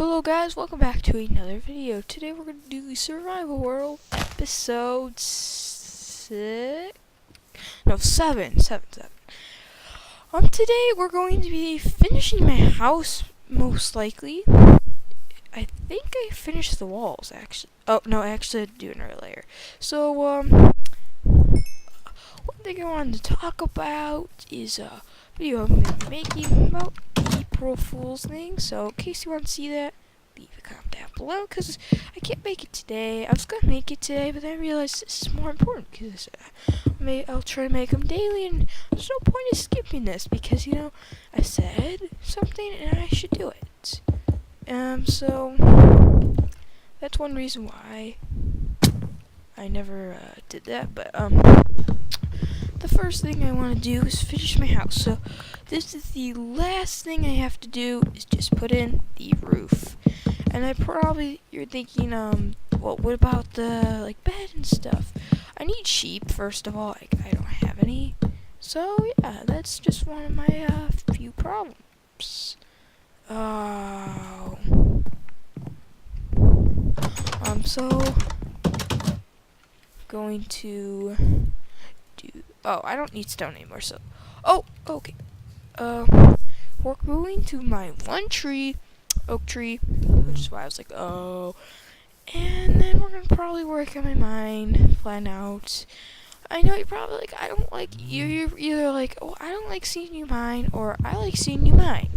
Hello guys, welcome back to another video. Today we're going to do Survival World episode 6, no 7. Today we're going to be finishing my house, most likely. I think I finished the walls, actually. Oh, no, actually I had to do it earlier. So, one thing I wanted to talk about is a video I'm going to be making about April Fool's thing. So, in case you want to see that, leave a comment down below, because I can't make it today. I was going to make it today, but then I realized this is more important, because I'll try to make them daily, and there's no point in skipping this, because, you know, I said something, and I should do it. So, that's one reason why I never did that, but, the first thing I want to do is finish my house. So this is the last thing I have to do, is just put in the roof. And you're thinking, well, what about the, like, bed and stuff? I need sheep, first of all. I don't have any. So, yeah, that's just one of my, few problems. So, going to oh, I don't need stone anymore, so... Oh, okay. We're going to my one tree, oak tree, which is why I was like, oh. And then we're gonna probably work on my mine, plan out. I know you're probably like, I don't like, you're either like, oh, I don't like seeing you mine, or I like seeing you mine.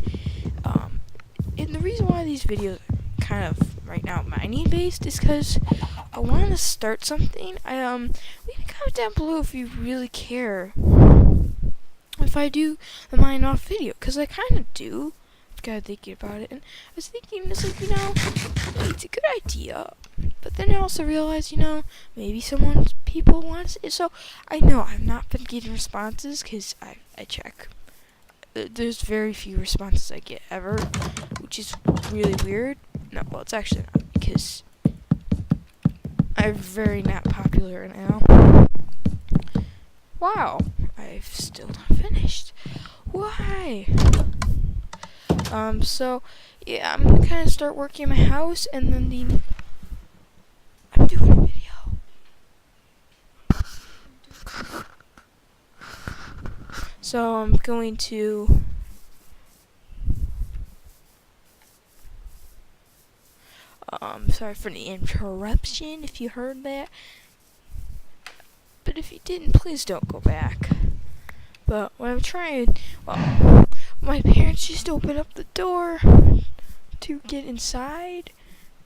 And the reason why these videos are kind of, right now, mining based is because I want to start something. Leave a comment down below if you really care if I do the mine off video, because I kind of do. I've got thinking about it, and I was thinking, it's like, you know, it's a good idea, but then I also realized, you know, maybe people want it. So I know I've not been getting responses, because I check. There's very few responses I get ever, which is really weird. No, well, it's actually not, because I'm very not popular now. Wow, I've still not finished. Why? So, yeah, I'm gonna kind of start working my house, and then I'm doing a video. So, I'm going to... sorry for the interruption if you heard that. But if you didn't, please don't go back. But what I'm trying... Well, my parents just opened up the door to get inside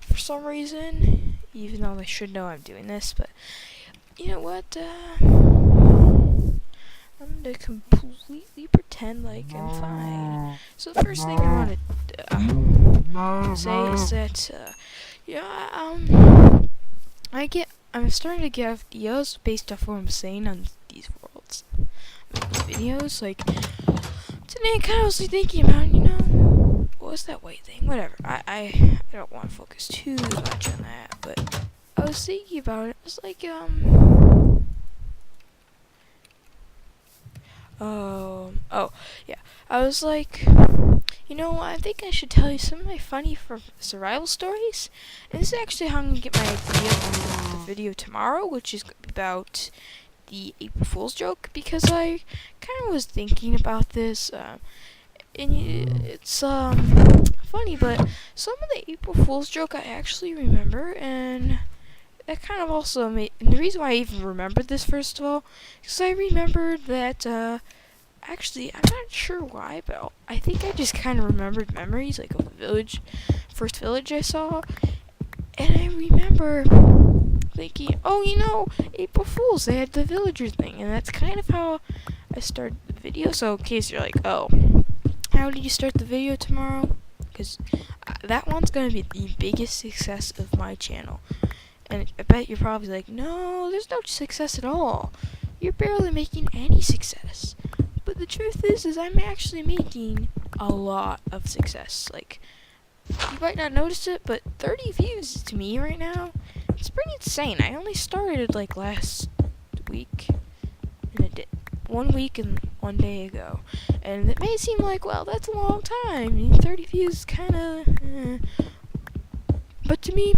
for some reason. Even though they should know I'm doing this, but... You know what, I'm gonna completely pretend like I'm fine. So the first thing I want to say is that, I'm starting to get ideas based off what I'm saying on these worlds. Videos, like, today I kind of was thinking about, you know, what's that white thing? Whatever. I don't want to focus too much on that, but I was thinking about it. It's like, oh, yeah. I was like, you know, I think I should tell you some of my funny survival stories. And this is actually how I'm going to get my idea for the video tomorrow, which is about the April Fool's joke, because I kind of was thinking about this, and it's, funny, but some of the April Fool's joke I actually remember, and that kind of also and the reason why I even remembered this, first of all, because I remembered that, actually, I'm not sure why, but I think I just kind of remembered memories, like, of the first village I saw, and I remember thinking, oh, you know, April Fools, they had the villager thing, and that's kind of how I started the video. So in case you're like, oh, how did you start the video tomorrow? Because that one's going to be the biggest success of my channel. And I bet you're probably like, no, there's no success at all. You're barely making any success. But the truth is I'm actually making a lot of success. Like, you might not notice it, but 30 views to me right now, it's pretty insane. I only started, like, last week. And it did 1 week and 1 day ago. And it may seem like, well, that's a long time. 30 views kind of... But to me,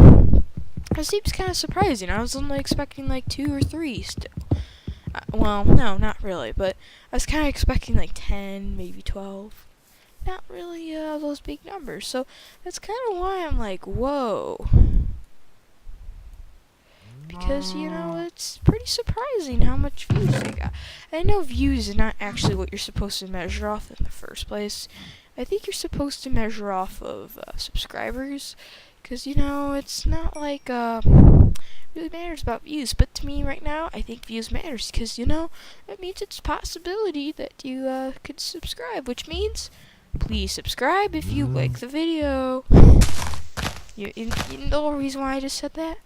it seems kind of surprising. I was only expecting like 2 or 3 still. Well, no, not really, but I was kind of expecting like 10, maybe 12. Not really those big numbers. So that's kind of why I'm like, whoa. Because, it's pretty surprising how much views they got. I know views is not actually what you're supposed to measure off in the first place. I think you're supposed to measure off of subscribers. Because, it's not like really matters about views. But to me right now, I think views matters. Because, that means it's a possibility that you could subscribe. Which means, please subscribe if you like the video. You know the reason why I just said that?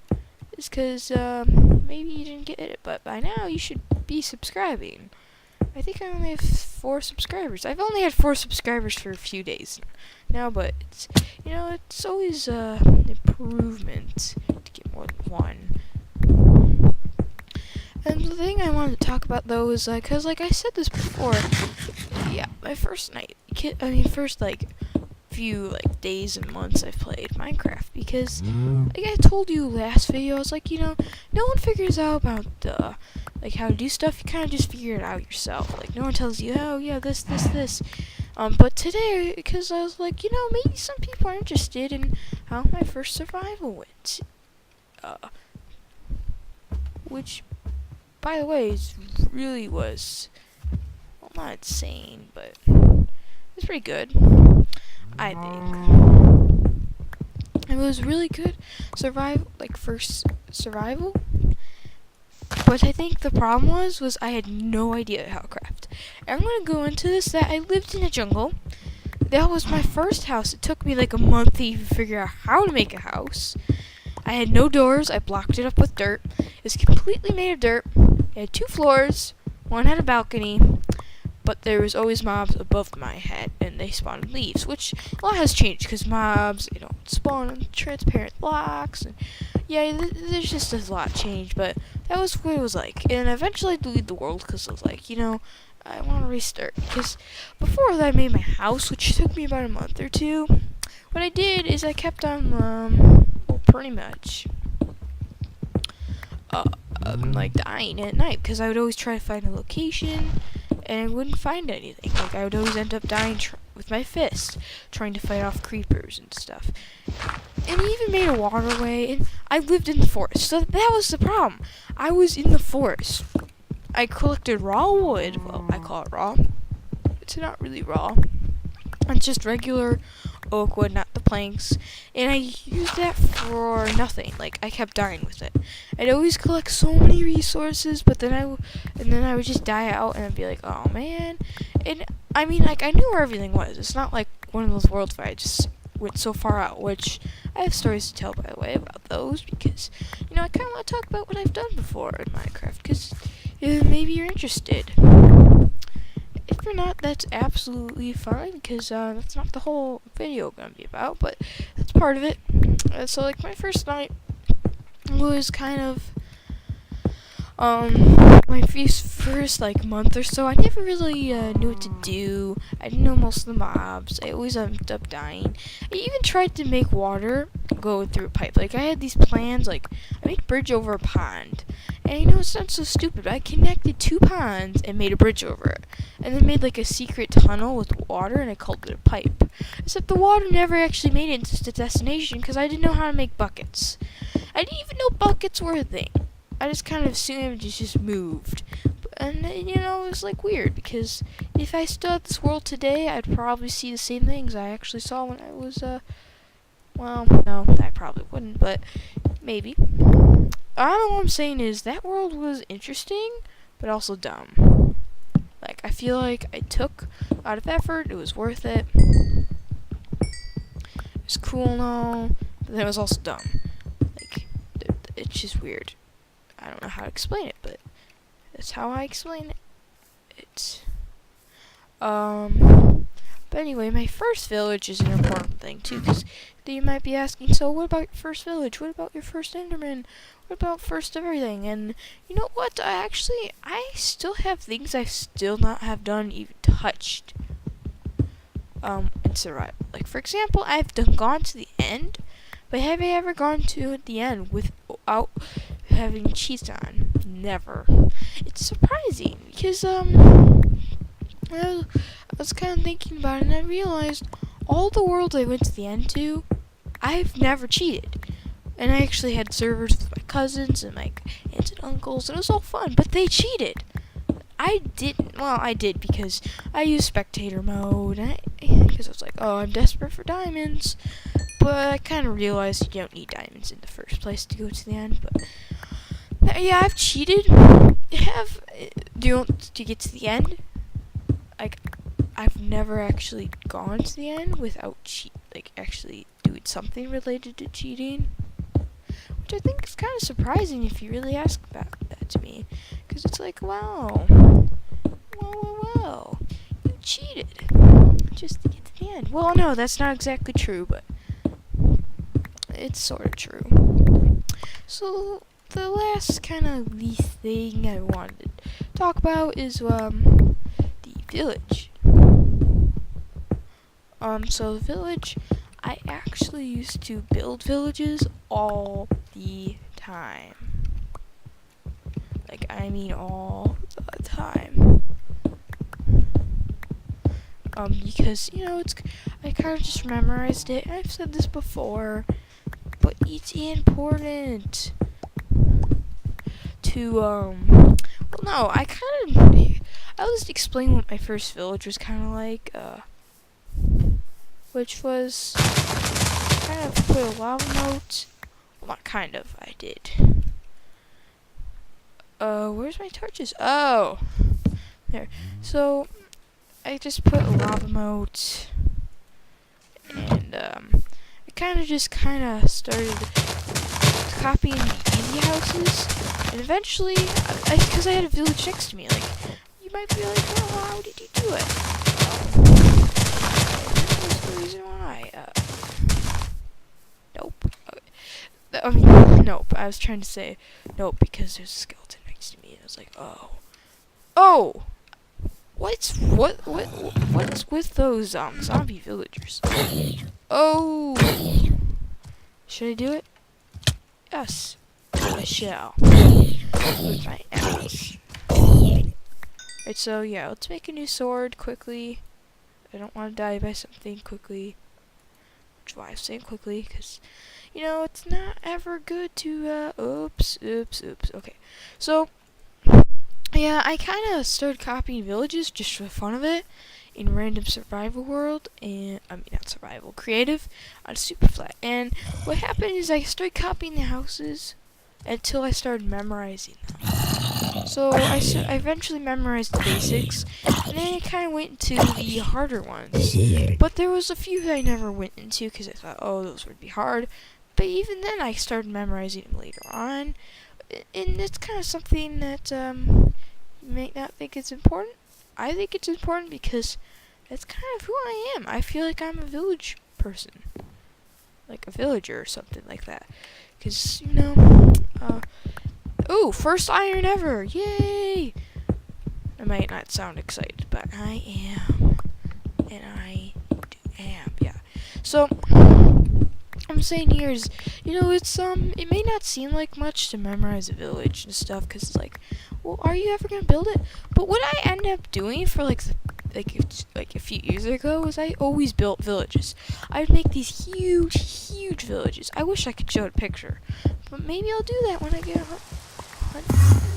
Is because maybe you didn't get it, but by now you should be subscribing. I think I only have 4 subscribers. I've only had 4 subscribers for a few days now, but it's it's always an improvement to get more than 1. And the thing I wanted to talk about though is because like I said this before, yeah, my first few days and months I've played Minecraft, because like I told you last video, I was like, no one figures out about how to do stuff. You kind of just figure it out yourself. Like no one tells you, oh yeah, this. But today, because I was like, maybe some people are interested in how my first survival went. Which, by the way, really was, well, not insane, but it was pretty good. I think it was really good first survival. But I think the problem was I had no idea how to craft. And I'm gonna go into this that I lived in a jungle. That was my first house. It took me like a month to even figure out how to make a house. I had no doors. I blocked it up with dirt. It was completely made of dirt. It had 2 floors. One had a balcony. But there was always mobs above my head, and they spawned leaves, which a lot has changed, because mobs, they don't spawn on transparent blocks, and yeah, there's just a lot changed, but that was what it was like. And eventually I deleted the world, because I was like, I want to restart, because before that I made my house, which took me about a month or 2. What I did is I kept on, pretty much, dying at night, because I would always try to find a location, and I wouldn't find anything. Like, I would always end up dying with my fist, trying to fight off creepers and stuff. And he even made a waterway, and I lived in the forest, so that was the problem. I was in the forest. I collected raw wood. Well, I call it raw. It's not really raw. It's just regular oak wood, not the planks. And I used that for nothing. Like, I kept dying with it. I'd always collect so many resources, but then I would just die out, and I'd be like, oh man. And I mean, I knew where everything was. It's not like one of those worlds where I just went so far out, which I have stories to tell, by the way, about those, because I kind of want to talk about what I've done before in Minecraft, because maybe you're interested. If you're not, that's absolutely fine, because that's not the whole video gonna be about, but that's part of it. So my first night was kind of my first month or so. I never really knew what to do. I didn't know most of the mobs. I always ended up dying. I even tried to make water go through a pipe. I had these plans. I made a bridge over a pond. And it sounds so stupid, but I connected 2 ponds and made a bridge over it. And then made a secret tunnel with water, and I called it a pipe. Except the water never actually made it into the destination, because I didn't know how to make buckets. I didn't even know buckets were a thing. I just kind of assumed it just moved. And it was weird, because if I still had this world today, I'd probably see the same things I actually saw when I was, well, no, I probably wouldn't, but maybe. I don't know what I'm saying is that world was interesting, but also dumb. I feel like I took a lot of effort, it was worth it. It was cool and all, but then it was also dumb. It's just weird. I don't know how to explain it, but that's how I explain it. But anyway, my first village is an important thing too, because you might be asking, so what about your first village? What about your first Enderman? What about first of everything? And you know what? I still have things I still not have done, even touched. In survival. For example, I've gone to the end, But have I ever gone to the end without having cheats on? Never. It's surprising because I was kind of thinking about it, and I realized all the worlds I went to the end to, I've never cheated. And I actually had servers with my cousins and my aunts and uncles, and it was all fun, but they cheated. I didn't. Well, I did because I used spectator mode, because I was like, oh, I'm desperate for diamonds. But I kind of realized you don't need diamonds in the first place to go to the end. But yeah, I've cheated. To get to the end? Like, I've never actually gone to the end without actually doing something related to cheating. Which I think is kind of surprising if you really ask that to me. Because it's like, wow, you cheated just to get to the end. Well, no, that's not exactly true, but it's sort of true. So, the last kind of least thing I wanted to talk about is, the village. So the village, I actually used to build villages all the time. Like, I mean all the time. Because, I kind of just memorized it, and I've said this before, but it's important to, well, no, I'll just explain what my first village was kind of like, which was kind of put a lava moat. Well, not kind of, I did. Where's my torches? Oh, there. So, I just put a lava moat, and, I kind of started copying the easy houses, and eventually, because I had a village next to me, like, you might be like, oh, how did you do it? That's the reason why, nope. Nope, I was trying to say, nope, because there's a skeleton next to me, and I was like, oh! What's with those, zombie villagers? Oh! Should I do it? Yes, I shall. With my axe. Right, so yeah, let's make a new sword quickly. I don't want to die by something quickly. Which is why I'm saying quickly, because, it's not ever good to, oops. Okay, so, yeah, I kind of started copying villages just for the fun of it in random survival world, and, not survival, creative, on Superflat. And what happened is I started copying the houses until I started memorizing them. So I eventually memorized the basics, and then I kind of went into the harder ones. But there was a few that I never went into because I thought, oh, those would be hard. But even then, I started memorizing them later on, and it's kind of something that you may not think it's important. I think it's important because that's kind of who I am. I feel like I'm a village person, like a villager or something like that. Because, ooh, first iron ever! Yay! I might not sound excited, but I am. And I am, yeah. So, I'm saying here is, it's, it may not seem like much to memorize a village and stuff, because it's like, well, are you ever gonna build it? But what I ended up doing for, like a few years ago was I always built villages. I would make these huge villages. I wish I could show a picture, but maybe I'll do that when I get a hunt.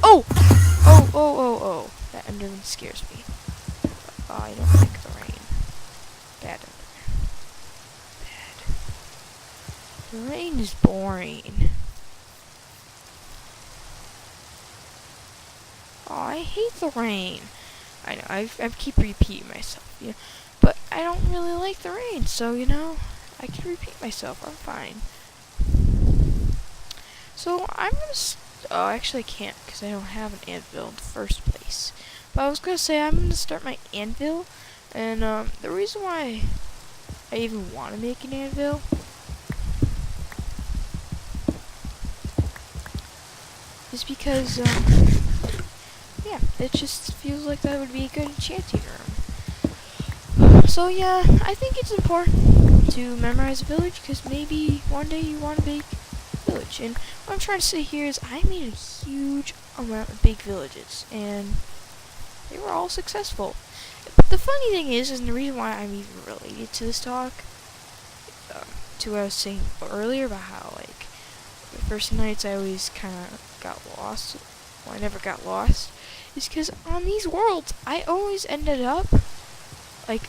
Oh! That Enderman scares me. Oh, I don't like the rain. Bad Enderman. Bad. The rain is boring. Oh, I hate the rain. I know, I keep repeating myself, but I don't really like the rain, so, I can repeat myself, I'm fine. So, I'm gonna, actually I can't, because I don't have an anvil in the first place. But I was gonna say, I'm gonna start my anvil, and, the reason why I even want to make an anvil is because, yeah, it just feels like that would be a good enchanting room. So yeah, I think it's important to memorize a village, because maybe one day you want a big village. And what I'm trying to say here is I made a huge amount of big villages, and they were all successful. But the funny thing is, and the reason why I'm even related to this talk, to what I was saying earlier about how, like, the first nights I always kind of got lost. Well, I never got lost. Is because on these worlds, I always ended up, like,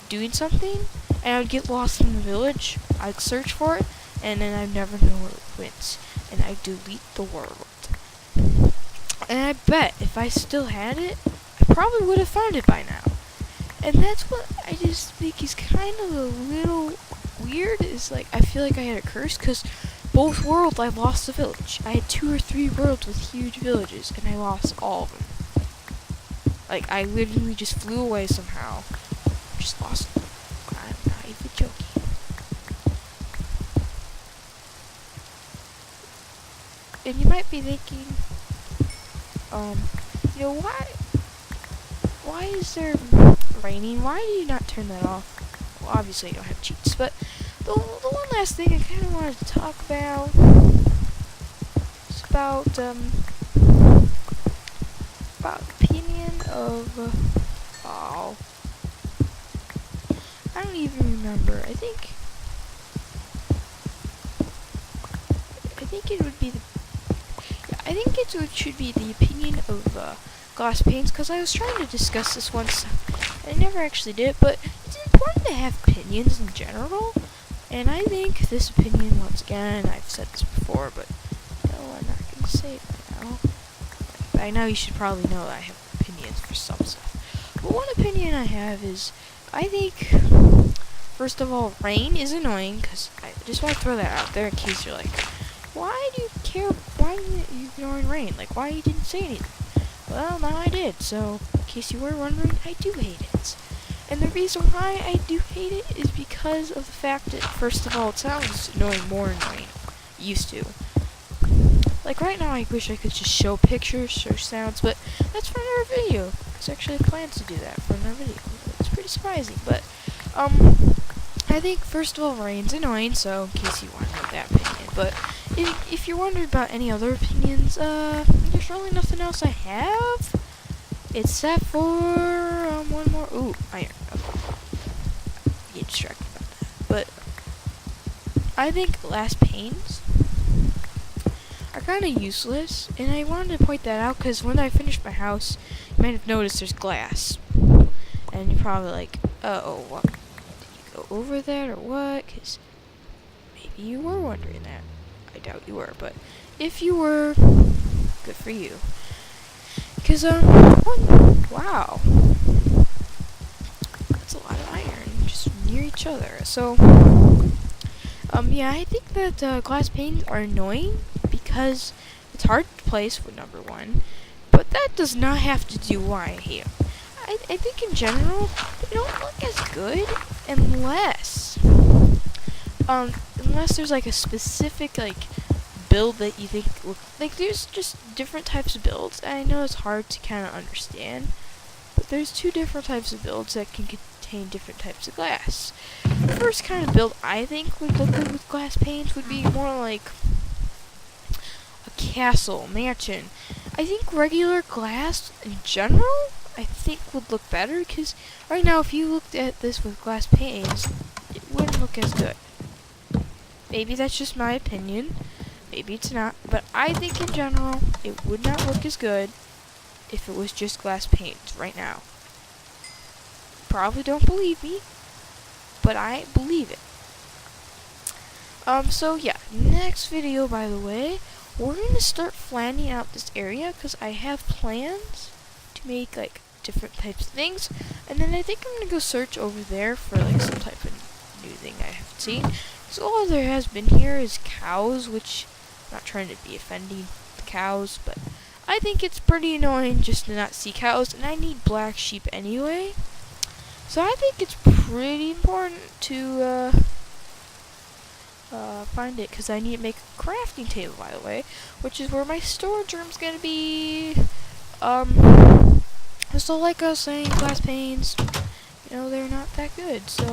doing something, and I would get lost in the village. I'd search for it, and then I'd never know where it went, and I'd delete the world. And I bet if I still had it, I probably would have found it by now. And that's what I just think is kind of a little weird, is like, I feel like I had a curse, because both worlds I lost a village. I had 2 or 3 worlds with huge villages, and I lost all of them. Like, I literally just flew away somehow. Just lost them. I'm not even joking. And you might be thinking, you know, why is there raining? Why do you not turn that off? Well, obviously you don't have cheats, but the one last thing I kind of wanted to talk about is about opinion of, I don't even remember. I think it would be it should be the opinion of glass panes, because I was trying to discuss this once, and I never actually did, but it's important to have opinions in general, and I think this opinion, once again, I've said this before, but no, I'm not going to say it right now. By now you should probably know that I have opinions for some stuff. But one opinion I have is, I think, first of all, rain is annoying, because I just want to throw that out there in case you're like, why do you care? Why are you ignoring rain? Like, why you didn't say anything? Well, now I did, so in case you were wondering, I do hate it. And the reason why I do hate it is because of the fact that, first of all, it sounds more annoying. It used to. Like, right now I wish I could just show pictures, show sounds, but that's for another video. There's actually plans to do that for another video. It's pretty surprising, but, I think, first of all, rain's annoying, so in case you want to know that opinion. But if you're wondering about any other opinions, there's really nothing else I have, except for, one more. Ooh, iron. Okay. Get distracted about that. But I think glass panes are kind of useless, and I wanted to point that out because when I finished my house, you might have noticed there's glass, and you're probably like, oh, what? Did you go over that or what? Because maybe you were wondering that. I doubt you were, but if you were, good for you. Because, wow. That's a lot of iron just near each other. So, yeah, I think that glass panes are annoying because it's hard to place, for number one, but that does not have to do why I hate them. I think in general, they don't look as good unless there's like a specific like build that you think like there's just different types of builds, and I know it's hard to kind of understand, but there's 2 different types of builds that can contain different types of glass. The first kind of build I think would look good with glass panes would be more like a castle, mansion. I think regular glass in general I think would look better, because right now if you looked at this with glass panes, it wouldn't look as good. Maybe that's just my opinion. Maybe it's not. But I think in general, it would not look as good if it was just glass panes right now. Probably don't believe me, but I believe it. So yeah, next video, by the way, we're going to start flattening out this area, because I have plans to make, like, different types of things. And then I think I'm going to go search over there for, like, some type of new thing I haven't seen. So all there has been here is cows, which I'm not trying to be offending the cows, but I think it's pretty annoying just to not see cows, and I need black sheep anyway. So I think it's pretty important to find it, because I need to make a crafting table, by the way, which is where my storage room's gonna be. So like I was saying, glass panes, you know, they're not that good, so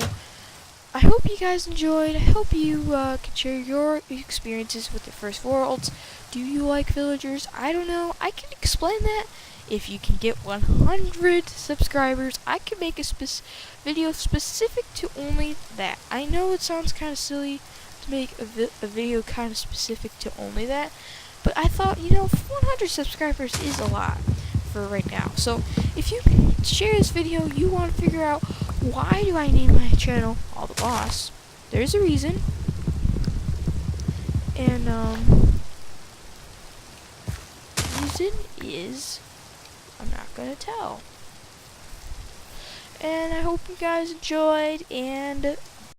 I hope you guys enjoyed. I hope you can share your experiences with the First Worlds. Do you like villagers? I don't know. I can explain that. If you can get 100 subscribers, I can make a video specific to only that. I know it sounds kind of silly to make a video kind of specific to only that, but I thought, 100 subscribers is a lot for right now. So if you can share this video, you want to figure out, why do I name my channel All the Boss? There's a reason. And reason is, I'm not gonna tell. And I hope you guys enjoyed, and